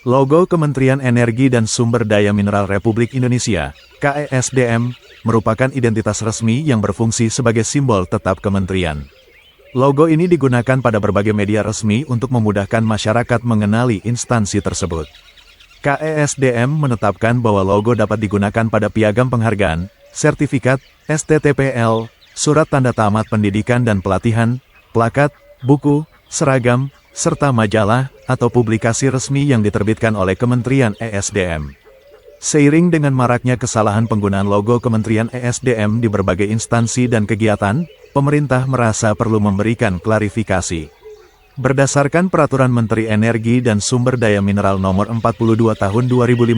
Logo Kementerian Energi dan Sumber Daya Mineral Republik Indonesia, KESDM, merupakan identitas resmi yang berfungsi sebagai simbol tetap kementerian. Logo ini digunakan pada berbagai media resmi untuk memudahkan masyarakat mengenali instansi tersebut. KESDM menetapkan bahwa logo dapat digunakan pada piagam penghargaan, sertifikat, STTPL, surat tanda tamat pendidikan dan pelatihan, plakat, buku, seragam, serta majalah atau publikasi resmi yang diterbitkan oleh Kementerian ESDM. Seiring dengan maraknya kesalahan penggunaan logo Kementerian ESDM di berbagai instansi dan kegiatan, pemerintah merasa perlu memberikan klarifikasi. Berdasarkan Peraturan Menteri Energi dan Sumber Daya Mineral Nomor 42 Tahun 2015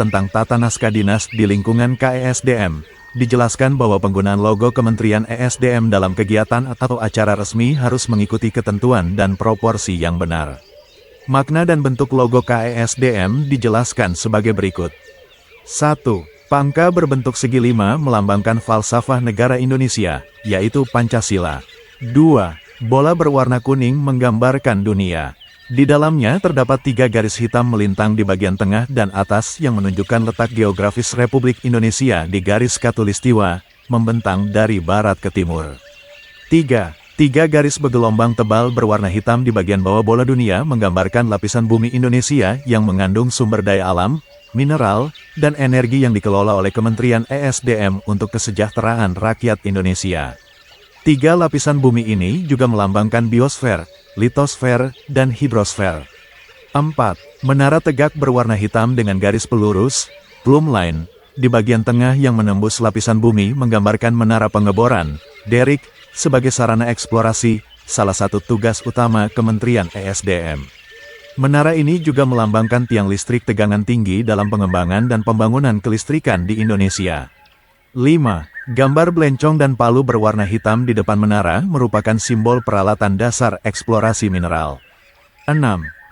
tentang Tata Naskah Dinas di lingkungan KESDM, dijelaskan bahwa penggunaan logo Kementerian ESDM dalam kegiatan atau acara resmi harus mengikuti ketentuan dan proporsi yang benar. Makna dan bentuk logo KESDM dijelaskan sebagai berikut. 1. Pangka berbentuk segi 5 melambangkan falsafah negara Indonesia, yaitu Pancasila. 2. Bola berwarna kuning menggambarkan dunia. Di dalamnya terdapat 3 garis hitam melintang di bagian tengah dan atas yang menunjukkan letak geografis Republik Indonesia di garis khatulistiwa, membentang dari barat ke timur. 3. 3 garis bergelombang tebal berwarna hitam di bagian bawah bola dunia menggambarkan lapisan bumi Indonesia yang mengandung sumber daya alam, mineral, dan energi yang dikelola oleh Kementerian ESDM untuk kesejahteraan rakyat Indonesia. 3 lapisan bumi ini juga melambangkan biosfer, litosfer, dan hidrosfer. 4. Menara tegak berwarna hitam dengan garis pelurus, plumb line, di bagian tengah yang menembus lapisan bumi menggambarkan menara pengeboran, derrick, sebagai sarana eksplorasi, salah satu tugas utama Kementerian ESDM. Menara ini juga melambangkan tiang listrik tegangan tinggi dalam pengembangan dan pembangunan kelistrikan di Indonesia. 5. Gambar belencong dan palu berwarna hitam di depan menara merupakan simbol peralatan dasar eksplorasi mineral. 6.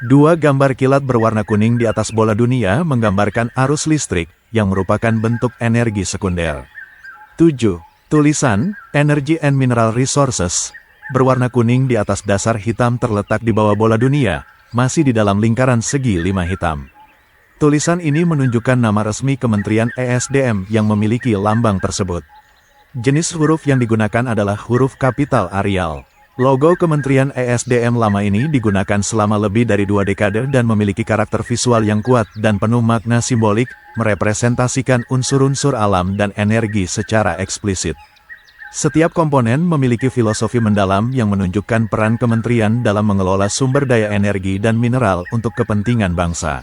2 gambar kilat berwarna kuning di atas bola dunia menggambarkan arus listrik, yang merupakan bentuk energi sekunder. 7. Tulisan, Energy and Mineral Resources, berwarna kuning di atas dasar hitam terletak di bawah bola dunia, masih di dalam lingkaran segi 5 hitam. Tulisan ini menunjukkan nama resmi Kementerian ESDM yang memiliki lambang tersebut. Jenis huruf yang digunakan adalah huruf kapital Arial. Logo Kementerian ESDM lama ini digunakan selama lebih dari 2 dekade dan memiliki karakter visual yang kuat dan penuh makna simbolik, merepresentasikan unsur-unsur alam dan energi secara eksplisit. Setiap komponen memiliki filosofi mendalam yang menunjukkan peran kementerian dalam mengelola sumber daya energi dan mineral untuk kepentingan bangsa.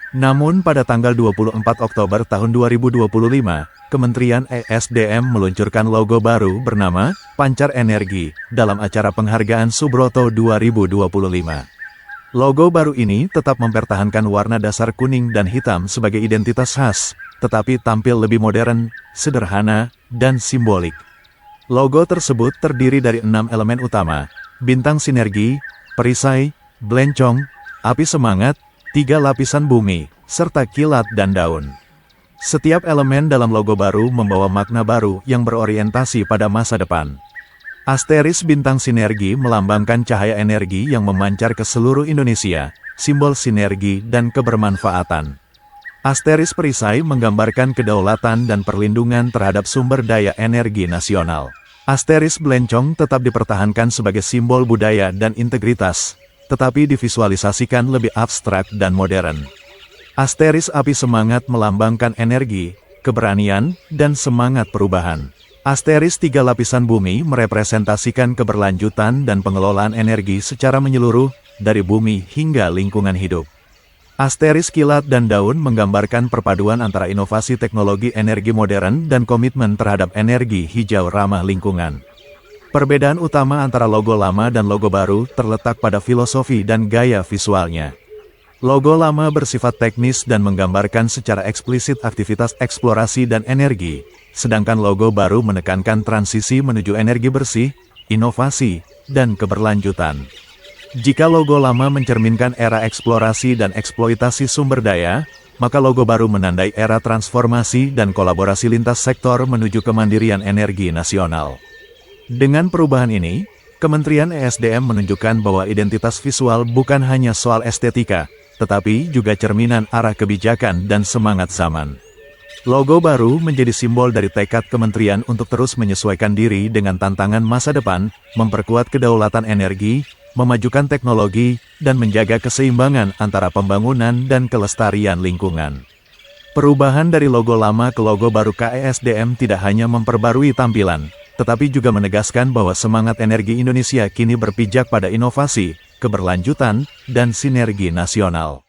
Namun pada tanggal 24 Oktober tahun 2025, Kementerian ESDM meluncurkan logo baru bernama Pancar Energi dalam acara penghargaan Subroto 2025. Logo baru ini tetap mempertahankan warna dasar kuning dan hitam sebagai identitas khas, tetapi tampil lebih modern, sederhana, dan simbolik. Logo tersebut terdiri dari 6 elemen utama: bintang sinergi, perisai, belencong, api semangat, 3 lapisan bumi, serta kilat dan daun. Setiap elemen dalam logo baru membawa makna baru yang berorientasi pada masa depan. Asteris bintang sinergi melambangkan cahaya energi yang memancar ke seluruh Indonesia, simbol sinergi dan kebermanfaatan. Asteris perisai menggambarkan kedaulatan dan perlindungan terhadap sumber daya energi nasional. Asteris belencong tetap dipertahankan sebagai simbol budaya dan integritas, tetapi divisualisasikan lebih abstrak dan modern. Asteris api semangat melambangkan energi, keberanian, dan semangat perubahan. Asteris 3 lapisan bumi merepresentasikan keberlanjutan dan pengelolaan energi secara menyeluruh, dari bumi hingga lingkungan hidup. Asteris kilat dan daun menggambarkan perpaduan antara inovasi teknologi energi modern dan komitmen terhadap energi hijau ramah lingkungan. Perbedaan utama antara logo lama dan logo baru terletak pada filosofi dan gaya visualnya. Logo lama bersifat teknis dan menggambarkan secara eksplisit aktivitas eksplorasi dan energi, sedangkan logo baru menekankan transisi menuju energi bersih, inovasi, dan keberlanjutan. Jika logo lama mencerminkan era eksplorasi dan eksploitasi sumber daya, maka logo baru menandai era transformasi dan kolaborasi lintas sektor menuju kemandirian energi nasional. Dengan perubahan ini, Kementerian ESDM menunjukkan bahwa identitas visual bukan hanya soal estetika, tetapi juga cerminan arah kebijakan dan semangat zaman. Logo baru menjadi simbol dari tekad kementerian untuk terus menyesuaikan diri dengan tantangan masa depan, memperkuat kedaulatan energi, memajukan teknologi, dan menjaga keseimbangan antara pembangunan dan kelestarian lingkungan. Perubahan dari logo lama ke logo baru KESDM tidak hanya memperbarui tampilan, tetapi juga menegaskan bahwa semangat energi Indonesia kini berpijak pada inovasi, keberlanjutan, dan sinergi nasional.